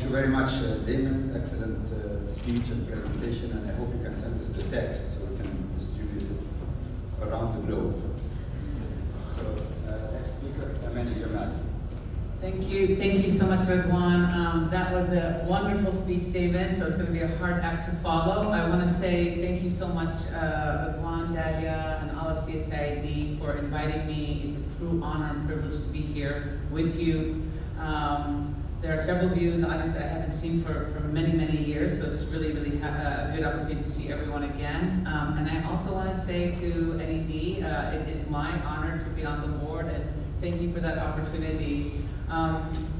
you very much, Damon. Excellent speech and presentation, and I hope you can send us the text so we can distribute it around the globe. So, next speaker, Amaney Jamal. Thank you so much, Redwan. That was a wonderful speech, David, so it's going to be a hard act to follow. I want to say thank you so much, Redwan, Dalia, and all of CSID for inviting me. It's a true honor and privilege to be here with you. There are several of you in the audience that I haven't seen for many, many years, so it's really a good opportunity to see everyone again. And I also want to say to NED, it is my honor to be on the board, and thank you for that opportunity.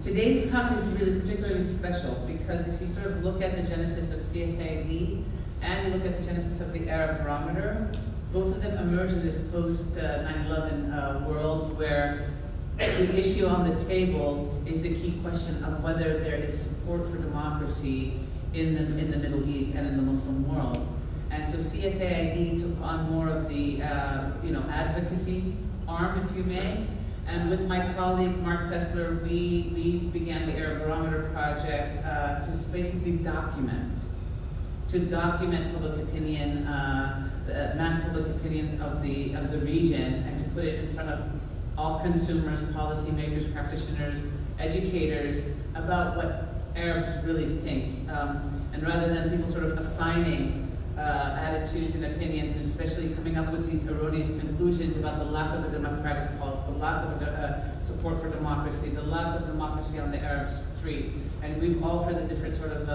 Today's talk is really particularly special because if you sort of look at the genesis of CSID and you look at the genesis of the Arab Barometer, both of them emerge in this post-9/11 world where the issue on the table is the key question of whether there is support for democracy in the Middle East and in the Muslim world. And so CSID took on more of the advocacy arm, if you may. And with my colleague Mark Tesler, we began the Arab Barometer project to basically document public opinion, mass public opinions of the region, and to put it in front of all consumers, policymakers, practitioners, educators about what Arabs really think. And rather than people sort of assigning attitudes and opinions, and especially coming up with these erroneous conclusions about the lack of a democratic pulse, the lack of support for democracy, the lack of democracy on the Arab street. And we've all heard the different sort of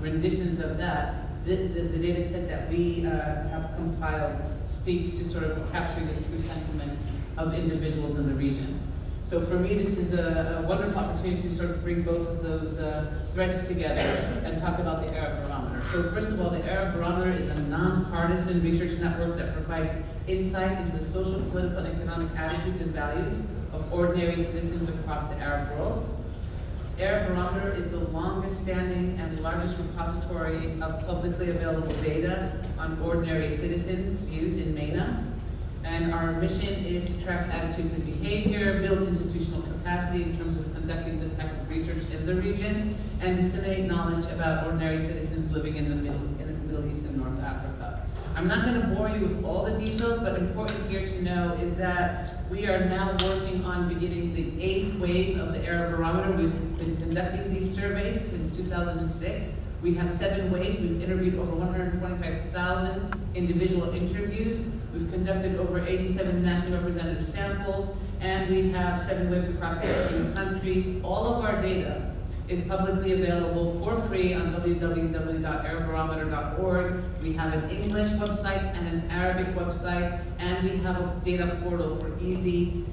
renditions of that. The data set that we have compiled speaks to sort of capturing the true sentiments of individuals in the region. So for me, this is a wonderful opportunity to sort of bring both of those threads together and talk about the Arab Barometer. So first of all, the Arab Barometer is a nonpartisan research network that provides insight into the social, political, and economic attitudes and values of ordinary citizens across the Arab world. Arab Barometer is the longest standing and largest repository of publicly available data on ordinary citizens' views in MENA. And our mission is to track attitudes and behavior, build institutional capacity in terms of conducting this type of research in the region, and disseminate knowledge about ordinary citizens living in the Middle East and North Africa. I'm not going to bore you with all the details, but important here to know is that we are now working on beginning the 8th wave of the Arab Barometer. We've been conducting these surveys since 2006. We have 7 waves. We've interviewed over 125,000 individual interviews. We've conducted over 87 nationally representative samples, and we have 7 waves across 16 countries. All of our data is publicly available for free on www.arabbarometer.org. We have an English website and an Arabic website, and we have a data portal for easy,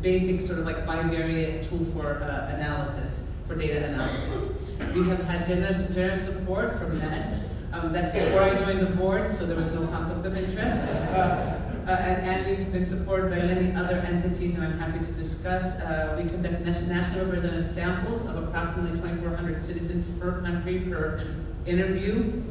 basic sort of like bivariate tool for analysis, for data analysis. We have had generous support from NED. That's before I joined the board, so there was no conflict of interest. And we've been supported by many other entities, and I'm happy to discuss. We conduct national representative samples of approximately 2,400 citizens per country per interview.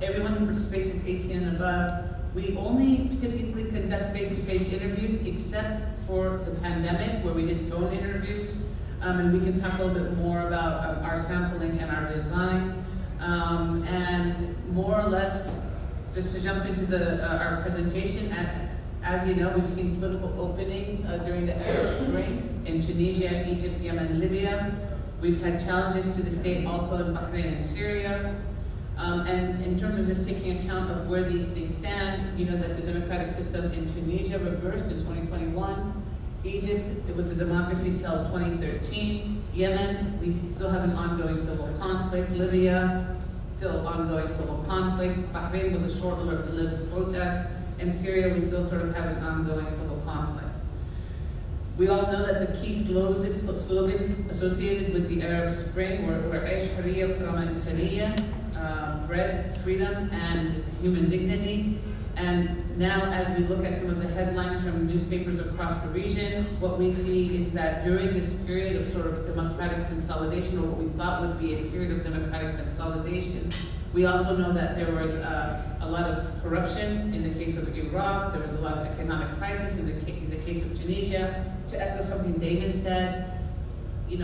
Everyone who participates is 18 and above. We only typically conduct face-to-face interviews, except for the pandemic, where we did phone interviews. And we can talk a little bit more about our sampling and our design. And more or less, just to jump into our presentation, as you know, we've seen political openings during the Arab Spring in Tunisia, Egypt, Yemen, Libya. We've had challenges to the state also in Bahrain and Syria. And in terms of just taking account of where these things stand, you know that the democratic system in Tunisia reversed in 2021. Egypt, it was a democracy till 2013. Yemen, we still have an ongoing civil conflict. Libya, still ongoing civil conflict. Bahrain was a short-lived protest. And Syria, we still sort of have an ongoing civil conflict. We all know that the key slogans associated with the Arab Spring were Aish, Hurriya, Karama, and Sariya, bread, freedom, and human dignity. And now, as we look at some of the headlines from newspapers across the region, what we see is that during this period of sort of democratic consolidation, or what we thought would be a period of democratic consolidation, we also know that there was a lot of corruption in the case of Iraq. There was a lot of economic crisis in the case of Tunisia. To echo something David said,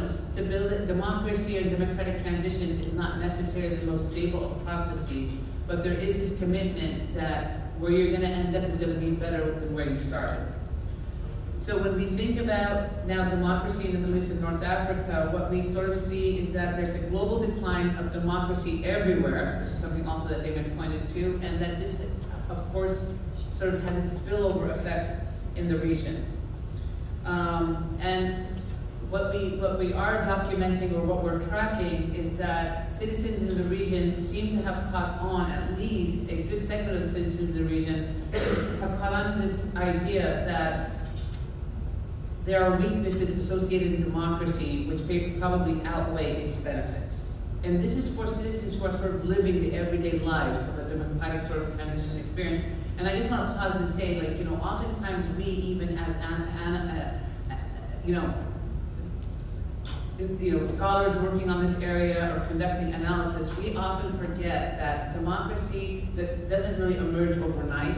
stability, democracy and democratic transition is not necessarily the most stable of processes, but there is this commitment that where you're going to end up is going to be better than where you started. So when we think about now democracy in the Middle East and North Africa, what we sort of see is that there's a global decline of democracy everywhere. This is something also that David pointed to, and that this, of course, sort of has its spillover effects in the region. And what we are documenting, or what we're tracking, is that citizens in the region seem to have caught on, at least a good segment of the citizens in the region have caught on to this idea that there are weaknesses associated in democracy which may probably outweigh its benefits. And this is for citizens who are sort of living the everyday lives of a democratic sort of transition experience. And I just want to pause and say, oftentimes we, even as scholars working on this area or conducting analysis, we often forget that democracy that doesn't really emerge overnight.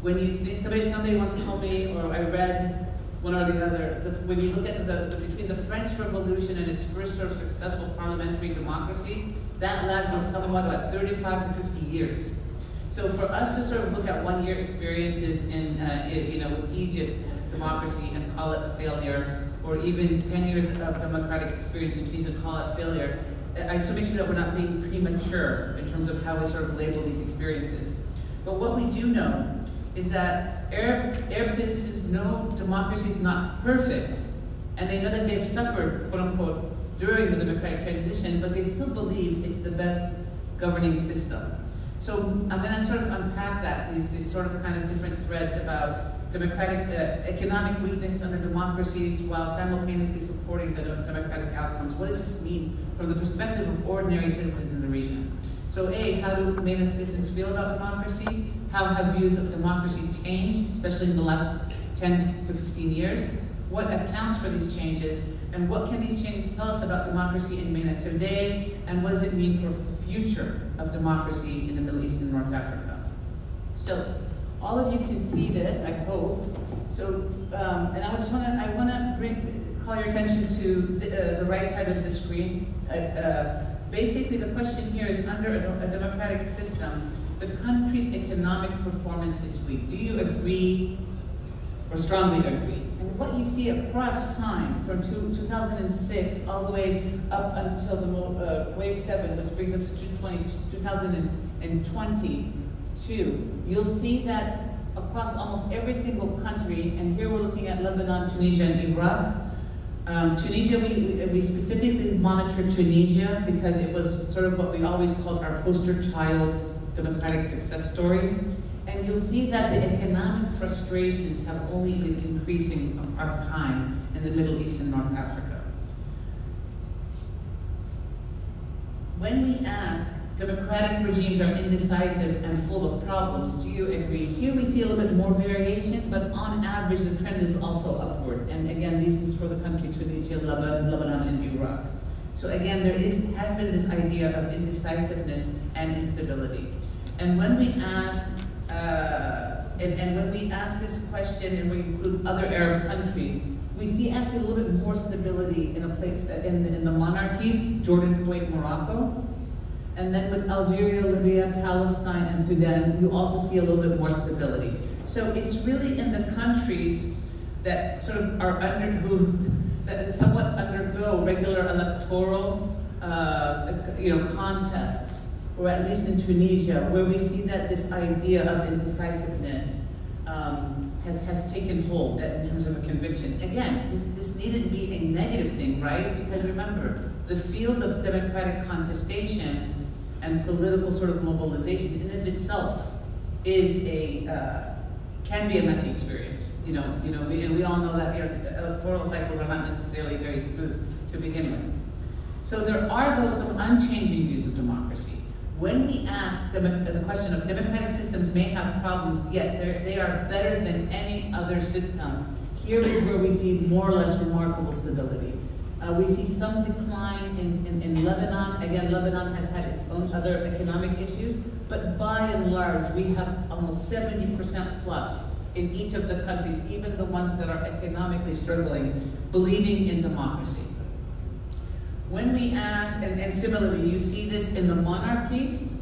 When you think, somebody once told me, or I read one or the other, when you look at between the French Revolution and its first sort of successful parliamentary democracy, that lag was somewhat about 35 to 50 years. So for us to sort of look at one-year experiences with Egypt's democracy and call it a failure, or even 10 years of democratic experience in Tunisia and call it failure, I just want to make sure that we're not being premature in terms of how we sort of label these experiences. But what we do know is that Arab citizens know democracy is not perfect, and they know that they've suffered, quote unquote, during the democratic transition, but they still believe it's the best governing system. So I'm going to sort of unpack that, these sort of kind of different threads about democratic economic weakness under democracies while simultaneously supporting the democratic outcomes. What does this mean from the perspective of ordinary citizens in the region? So how do MENA citizens feel about democracy? How have views of democracy changed, especially in the last 10 to 15 years? What accounts for these changes? And what can these changes tell us about democracy in MENA today? And what does it mean for the future of democracy in the Middle East and North Africa? So all of you can see this, I hope. So, and I just want to call your attention to the right side of the screen. Basically, the question here is, under a democratic system, the country's economic performance is weak. Do you agree or strongly agree? And what you see across time, from 2006 all the way up until the wave 7, which brings us to 2022, you'll see that across almost every single country, and here we're looking at Lebanon, Tunisia, and Iraq. Tunisia, we specifically monitored Tunisia because it was sort of what we always called our poster child's democratic success story. And you'll see that the economic frustrations have only been increasing across time in the Middle East and North Africa. When we ask, democratic regimes are indecisive and full of problems, do you agree? Here we see a little bit more variation, but on average the trend is also upward. And again, this is for the country Tunisia, Lebanon, and Iraq. So again, there has been this idea of indecisiveness and instability. And when we ask, when we ask this question and we include other Arab countries, we see actually a little bit more stability in the monarchies, Jordan, Kuwait, Morocco. And then with Algeria, Libya, Palestine, and Sudan, you also see a little bit more stability. So it's really in the countries that sort of are that somewhat undergo regular electoral, contests, or at least in Tunisia, where we see that this idea of indecisiveness has taken hold in terms of a conviction. Again, this needn't be a negative thing, right? Because remember, the field of democratic contestation and political sort of mobilization in and of itself is can be a messy experience. We all know that electoral cycles are not necessarily very smooth to begin with. So there are some unchanging views of democracy. When we ask the question of democratic systems may have problems, yet they are better than any other system, here is where we see more or less remarkable stability. We see some decline in Lebanon. Again, Lebanon has had its own other economic issues, but by and large, we have almost 70% plus in each of the countries, even the ones that are economically struggling, believing in democracy. When we ask, and similarly, you see this in the monarchies,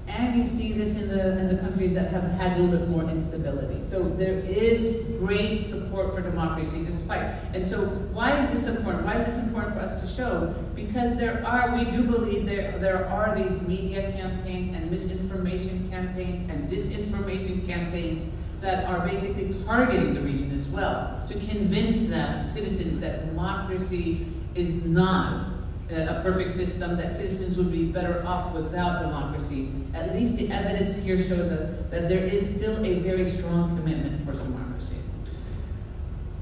and you see this in the countries that have had a little bit more instability. So there is great support for democracy despite. And so why is this important? Why is this important for us to show? Because we do believe there are these media campaigns and misinformation campaigns and disinformation campaigns that are basically targeting the region as well to convince citizens that democracy is not a perfect system, that citizens would be better off without democracy. At least the evidence here shows us that there is still a very strong commitment towards democracy.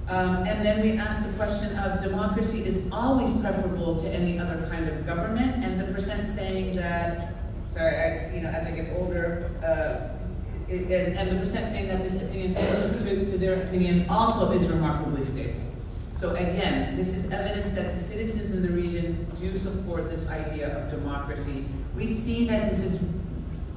And then we asked the question of democracy is always preferable to any other kind of government, and the percent saying that, as I get older, and the percent saying that this opinion is closest to their opinion also is remarkably stable. So again, this is evidence that the citizens in the region do support this idea of democracy. We see that this is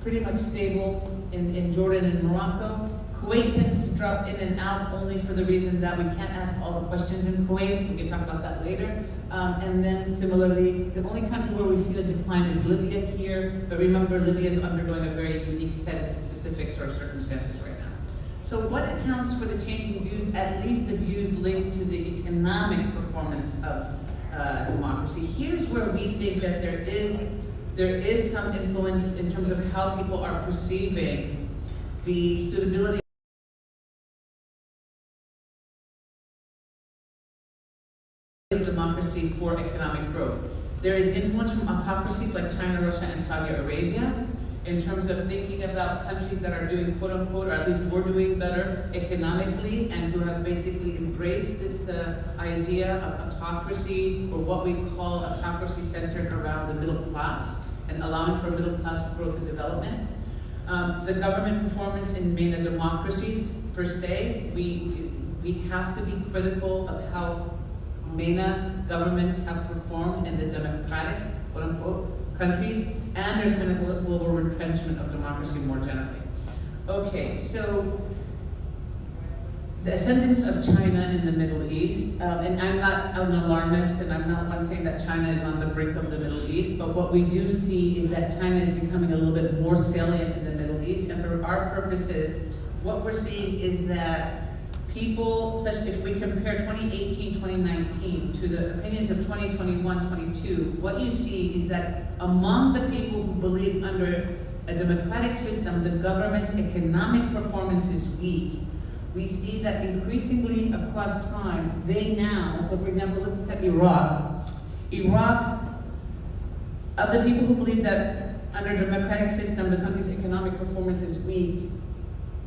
pretty much stable in Jordan and Morocco. Kuwait tends to drop in and out only for the reason that we can't ask all the questions in Kuwait. We can talk about that later. And then similarly, the only country where we see the decline is Libya here. But remember, Libya is undergoing a very unique set of specifics or circumstances right now. So what accounts for the changing views, at least the views linked to the economic performance of democracy? Here's where we think that there is some influence in terms of how people are perceiving the suitability of democracy for economic growth. There is influence from autocracies like China, Russia, and Saudi Arabia in terms of thinking about countries that are doing quote unquote, or at least we're doing better economically, and who have basically embraced this idea of autocracy, or what we call autocracy centered around the middle class and allowing for middle class growth and development. The government performance in MENA democracies per se, we have to be critical of how MENA governments have performed in the democratic, quote unquote, countries, and there's been a global retrenchment of democracy more generally. Okay, so the ascendance of China in the Middle East, and I'm not an alarmist, and I'm not one saying that China is on the brink of the Middle East, but what we do see is that China is becoming a little bit more salient in the Middle East, and for our purposes, what we're seeing is that people, especially if we compare 2018, 2019 to the opinions of 2021, 22, what you see is that among the people who believe under a democratic system, the government's economic performance is weak. We see that increasingly across time, they now, so for example, let's look at Iraq. Iraq, of the people who believe that under a democratic system, the country's economic performance is weak,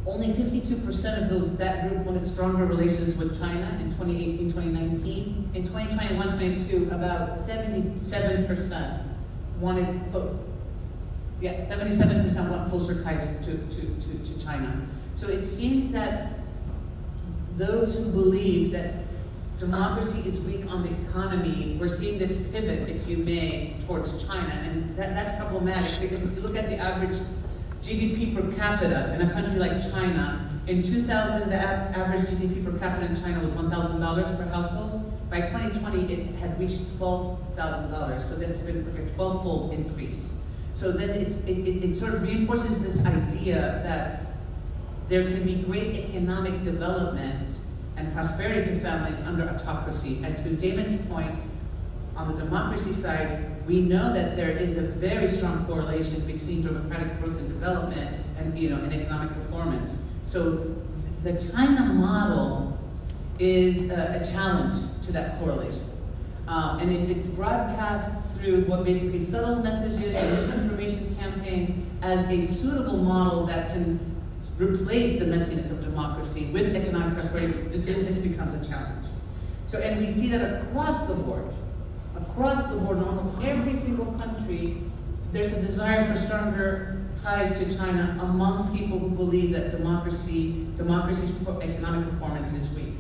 only 52% of that group wanted stronger relations with China in 2018, 2019. In 2021, 22, about 77% wanted, 77% want closer ties to China. So it seems that those who believe that democracy is weak on the economy, we're seeing this pivot, if you may, towards China. And that's problematic, because if you look at the average GDP per capita in a country like China, in 2000, the average GDP per capita in China was $1,000 per household. By 2020, it had reached $12,000. So that's been like a 12-fold increase. So then it sort of reinforces this idea that there can be great economic development and prosperity to families under autocracy. And to Damon's point, on the democracy side, we know that there is a very strong correlation between democratic growth and development and, and economic performance. So the China model is a challenge to that correlation. And if it's broadcast through what basically subtle messages and misinformation campaigns as a suitable model that can replace the messiness of democracy with economic prosperity, then this becomes a challenge. So, and we see that across the board, in almost every single country, there's a desire for stronger ties to China among people who believe that democracy's economic performance is weak.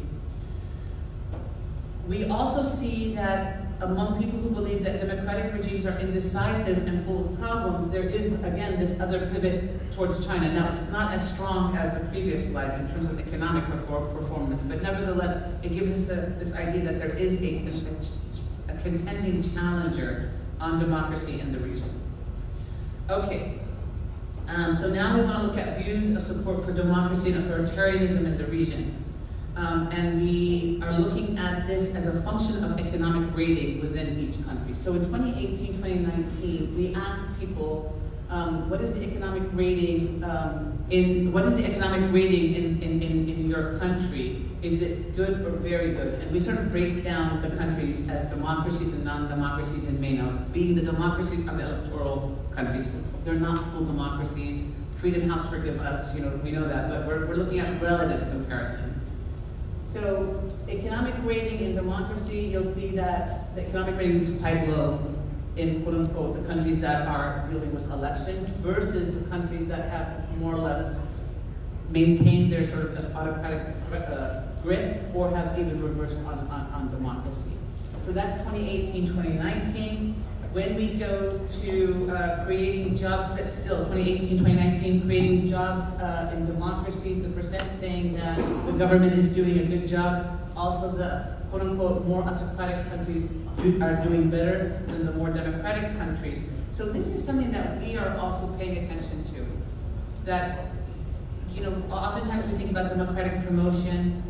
We also see that among people who believe that democratic regimes are indecisive and full of problems, there is, again, this other pivot towards China. Now, it's not as strong as the previous slide in terms of economic performance, but nevertheless, it gives us this idea that there is a contending challenger on democracy in the region. Okay, so now we want to look at views of support for democracy and authoritarianism in the region. And we are looking at this as a function of economic rating within each country. So in 2018, 2019, we asked people, what is the economic rating in your country? Is it good or very good? And we sort of break down the countries as democracies and non-democracies in MENA. Being the democracies are the electoral countries. They're not full democracies. Freedom House, forgive us, we know that, but we're looking at relative comparison. So economic rating in democracy, you'll see that the economic rating is quite low in quote unquote the countries that are dealing with elections versus the countries that have more or less maintained their sort of autocratic grip or have even reversed on democracy. So that's 2018, 2019. When we go to creating jobs, but still 2018, 2019, creating jobs in democracies, the percent saying that the government is doing a good job. Also the quote unquote more autocratic countries are doing better than the more democratic countries. So this is something that we are also paying attention to. That, oftentimes we think about democratic promotion.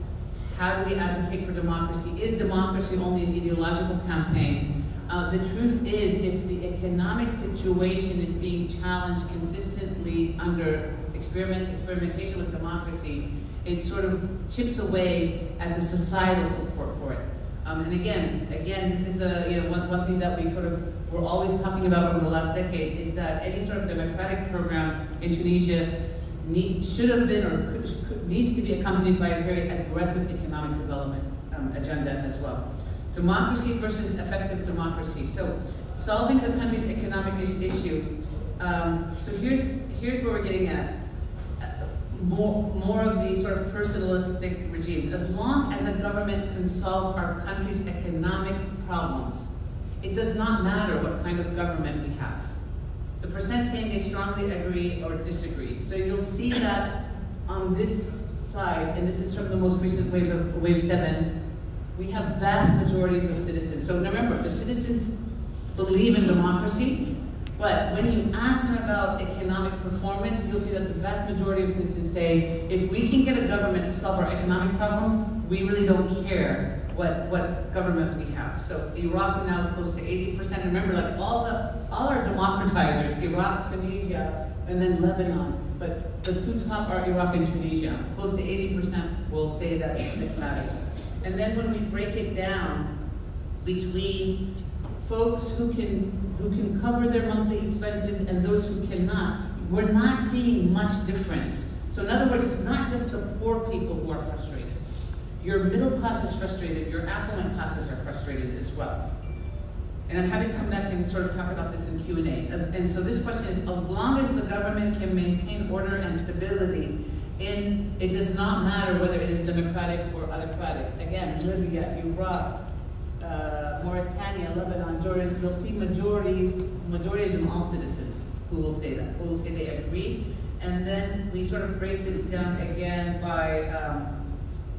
How do we advocate for democracy? Is democracy only an ideological campaign? The truth is, if the economic situation is being challenged consistently under experimentation with democracy, it sort of chips away at the societal support for it. And again, this is one thing that we're always talking about over the last decade is that any sort of democratic program in Tunisia should have been or needs to be accompanied by a very aggressive economic development agenda as well. Democracy versus effective democracy. So solving the country's economic issue. So here's where we're getting at. More of these sort of personalistic regimes. As long as a government can solve our country's economic problems, it does not matter what kind of government we have. The percent saying they strongly agree or disagree. So you'll see that on this side, and this is from the most recent wave 7, we have vast majorities of citizens. So remember, the citizens believe in democracy, but when you ask them about economic performance, you'll see that the vast majority of citizens say, if we can get a government to solve our economic problems, we really don't care what government we have. So Iraq now is close to 80%. Remember, like all our democratizers, Iraq, Tunisia, and then Lebanon. But the two top are Iraq and Tunisia. Close to 80% will say that this matters. And then when we break it down between folks who can cover their monthly expenses and those who cannot, we're not seeing much difference. So in other words, it's not just the poor people who are frustrated. Your middle class is frustrated, your affluent classes are frustrated as well. And I'm happy to come back and sort of talk about this in Q&A. And so this question is, as long as the government can maintain order and stability, it does not matter whether it is democratic or autocratic. Again, Libya, Iraq, Mauritania, Lebanon, Jordan, you'll see majorities in all citizens who will say that, who will say they agree. And then we sort of break this down again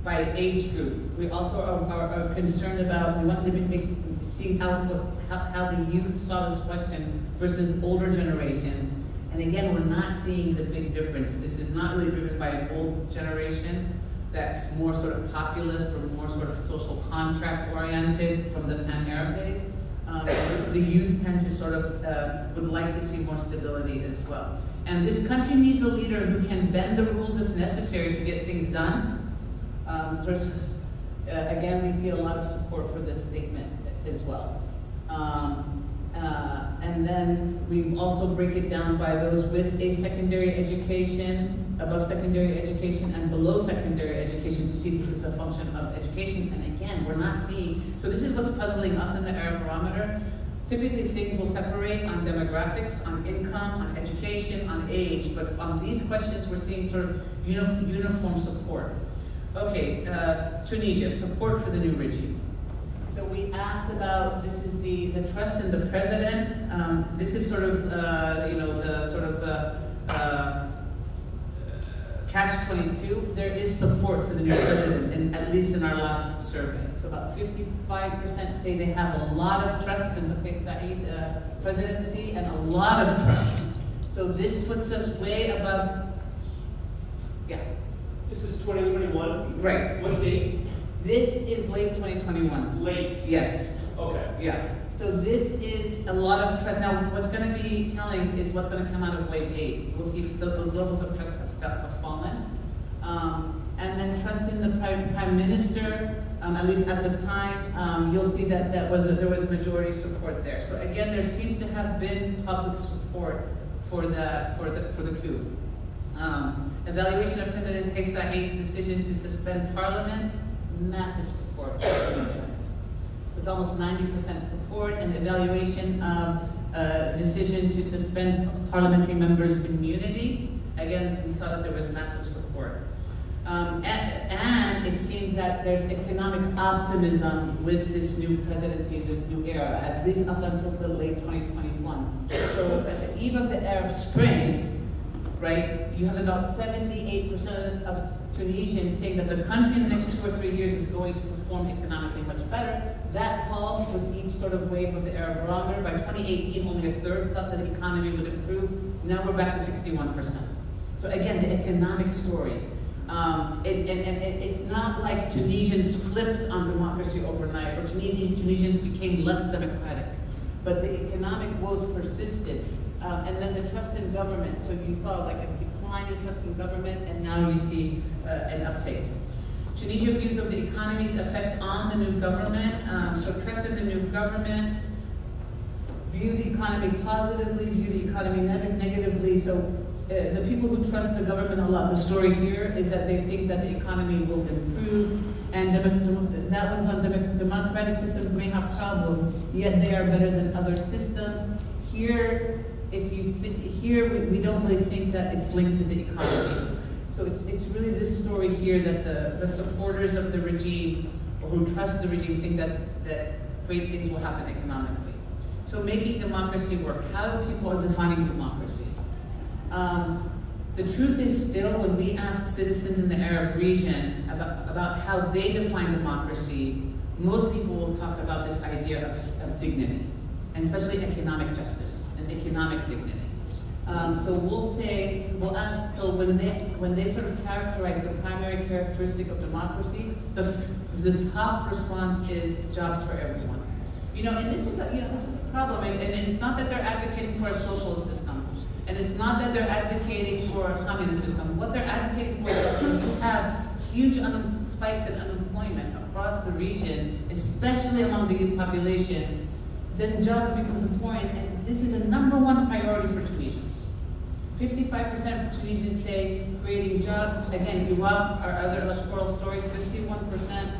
by age group. We also are concerned about, we want to see how the youth saw this question versus older generations. And again, we're not seeing the big difference. This is not really driven by an old generation that's more sort of populist or more sort of social contract oriented from the Pan-Arab days. The youth tend to sort of would like to see more stability as well. And this country needs a leader who can bend the rules if necessary to get things done. Versus, again, we see a lot of support for this statement as well. And then we also break it down by those with a secondary education, above secondary education, and below secondary education to see this is a function of education. And again, we're not seeing, so this is what's puzzling us in the Arab Barometer. Typically things will separate on demographics, on income, on education, on age, but on these questions we're seeing sort of uniform support. Okay, Tunisia, support for the new regime. So we asked about, this is the trust in the president. This is sort of, the sort of catch-22, there is support for the new president, at least in our last survey. So about 55% say they have a lot of trust in the CSID presidency and a lot of trust. So this puts us way above, yeah. This is 2021? Right. What date? This is late 2021. Late? Yes. Okay. Yeah. So this is a lot of trust. Now, what's going to be telling is what's going to come out of wave 8. We'll see if those levels of trust have fallen. And then trust in the prime minister, at least at the time, you'll see that there was majority support there. So again, there seems to have been public support for the coup. Evaluation of President CSID's decision to suspend parliament, massive support. So it's almost 90% support, and the evaluation of decision to suspend parliamentary members' immunity. Again, we saw that there was massive support. And it seems that there's economic optimism with this new presidency, this new era, at least up until the late 2021. So at the eve of the Arab Spring, right, you have about 78% of Tunisians saying that the country in the next 2 or 3 years is going to perform economically much better. That falls with each sort of wave of the Arab barometer. By 2018, only a third thought that the economy would improve. Now we're back to 61%. So again, the economic story. It's not like Tunisians flipped on democracy overnight, or Tunisians became less democratic. But the economic woes persisted. And then the trust in government. So you saw like a decline in trust in government, and now you see an uptake. Tunisia views of the economy's effects on the new government. So trust in the new government, view the economy positively, view the economy negatively. So the people who trust the government a lot, the story here is that they think that the economy will improve, and that one's on democratic systems may have problems, yet they are better than other systems. Here, we don't really think that it's linked to the economy. So it's really this story here that the supporters of the regime, or who trust the regime, think that great things will happen economically. So making democracy work, how people are defining democracy. The truth is still, when we ask citizens in the Arab region about how they define democracy, most people will talk about this idea of dignity, and especially economic justice and economic dignity. So we'll ask, so when they sort of characterize the primary characteristic of democracy, the top response is jobs for everyone. And this is a problem, and it's not that they're advocating for a socialist system. And it's not that they're advocating for a communist system. What they're advocating for is that when you have huge spikes in unemployment across the region, especially among the youth population, then jobs becomes important, and this is a #1 priority for Tunisians. 55% of Tunisians say creating jobs. Again, Iraq, our other electoral story, 51%.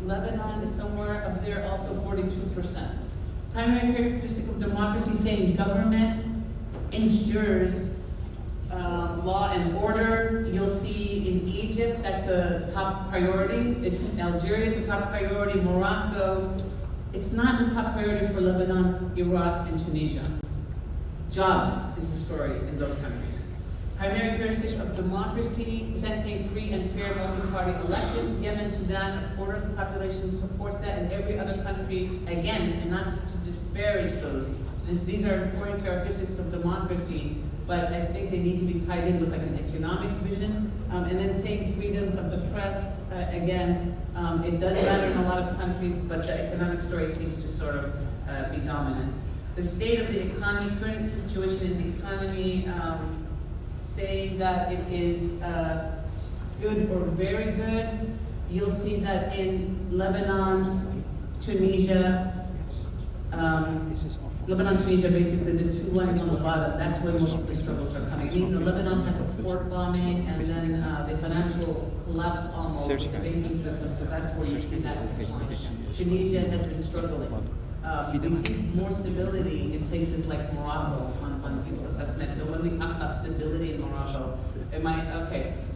Lebanon is somewhere up there, also 42%. Primary characteristic of democracy, saying government ensures law and order. You'll see in Egypt, that's a top priority. It's in Algeria, it's a top priority. Morocco, it's not the top priority for Lebanon, Iraq, and Tunisia. Jobs is the story in those countries. Primary characteristics of democracy, saying free and fair multi-party elections. Yemen, Sudan, a quarter of the population supports that, and every other country, again, and not to disparage those. These are important characteristics of democracy, but I think they need to be tied in with like an economic vision. And then saying freedoms of the press, again, it does matter in a lot of countries, but the economic story seems to sort of be dominant. The state of the economy, current situation in the economy, saying that it is good or very good. You'll see that in Lebanon, Tunisia, Tunisia, basically the two lines on the bottom, that's where most of the struggles are coming. Lebanon had the port bombing and then the financial collapse almost of the banking system, so that's where you see that decline. Tunisia has been struggling. We see more stability in places like Morocco on people's assessment. So when we talk about stability in Morocco,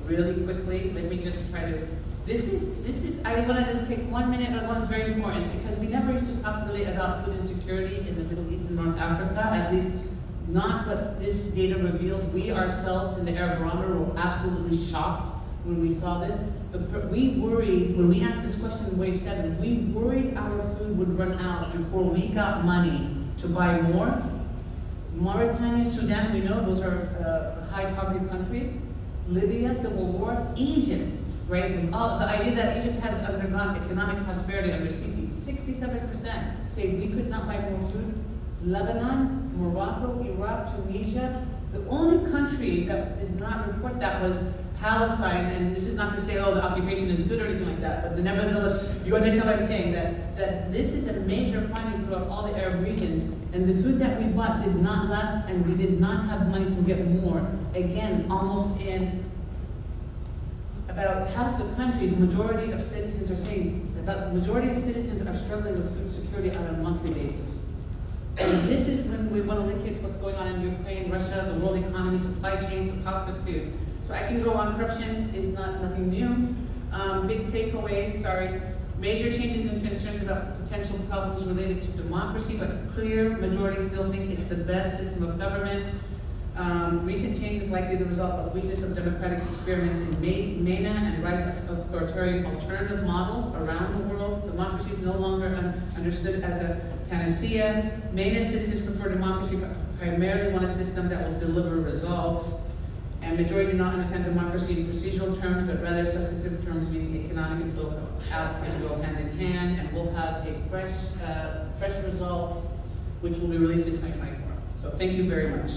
really quickly, let me just try to, I want to just take 1 minute, but one's very important, because we never used to talk really about food insecurity in the Middle East and North Africa, at least not what this data revealed. We ourselves in the Arab Barometer were absolutely shocked when we saw this. We worried, when we asked this question in Wave 7, we worried our food would run out before we got money to buy more. Mauritania, Sudan, we know those are high poverty countries. Libya, civil war, Egypt, right? With all the idea that Egypt has undergone economic prosperity under Sisi, 67% say we could not buy more food. Lebanon, Morocco, Iraq, Tunisia. The only country that did not report that was Palestine, and this is not to say, oh, the occupation is good or anything like that, but nevertheless, you understand what I'm saying, that this is a major finding throughout all the Arab regions, and the food that we bought did not last, and we did not have money to get more. Again, almost in about half the countries, majority of citizens are saying, about majority of citizens are struggling with food security on a monthly basis. And this is when we want to link it to what's going on in Ukraine, Russia, the world economy, supply chains, the cost of food. So I can go on. Corruption is nothing new. Big takeaways, sorry. Major changes and concerns about potential problems related to democracy, but clear majority still think it's the best system of government. Recent changes likely the result of weakness of democratic experiments in MENA and rise of authoritarian alternative models around the world. Democracy is no longer understood as a panacea. MENA citizens prefer democracy, but primarily want a system that will deliver results. And majority do not understand democracy in procedural terms, but rather substantive terms, meaning economic and political outcomes go hand in hand. And we'll have a fresh results, which will be released in 2024. So thank you very much.